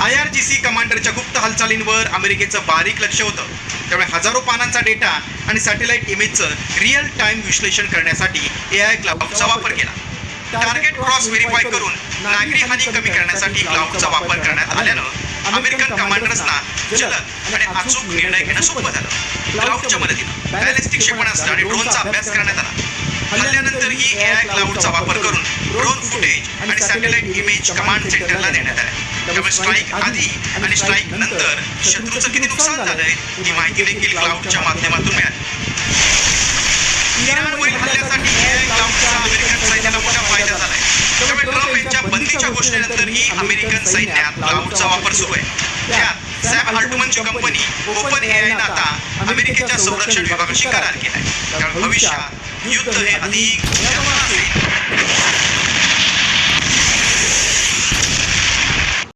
IRGC कमांडरच्या गुप्त हालचालींवर अमेरिकेचं बारीक लक्ष होतं. त्यामुळे हजारो पानांचा डेटा आणि सॅटेलाइट इमेजचं रिअल टाइम विश्लेषण करण्यासाठी AI क्लाउडचा वापर केला. टार्गेट क्रॉस व्हेरीफाय करून नागरी हानी कमी करण्यासाठी क्लाउडचा वापर करण्यात आल्यानं अमेरिकन कमांडर्सना जलद आणि अचूक निर्णय घेणं सोपं झालं. क्लाउडच्या मदतीनं बॅलिस्टिक क्षेपणास्त्र आणि ड्रोनचा अभ्यास करण्यात आला. हल्ल्यानंतरही AI क्लाउडचा वापर करून ड्रोन फुटेज आणि सॅटेलाइट इमेज कमांड सेंटरला देण्यात आल्या. त्यामुळे स्ट्राईक आधी आणि स्ट्राईक नंतर शत्रूचं किती नुकसान झालंय ही माहिती देखील क्लाउडच्या माध्यमातून मिळाली. इराणवरील हल्ल्यासाठी AI क्लाउडचा अमेरिकन सैन्याला मोठा फायदा झालाय. त्यामुळे ट्रम्प यांच्या बंदीच्या घोषणेनंतरही अमेरिकन सैन्यात क्लाउडचा वापर सुरू आहे. त्यात सॅम अल्टमनची कंपनी ओपन AI नं आता अमेरिकेच्या संरक्षण विभागाशी करार केलाय. त्यामुळे भविष्यात युद्ध हे अधिक जलद असेल.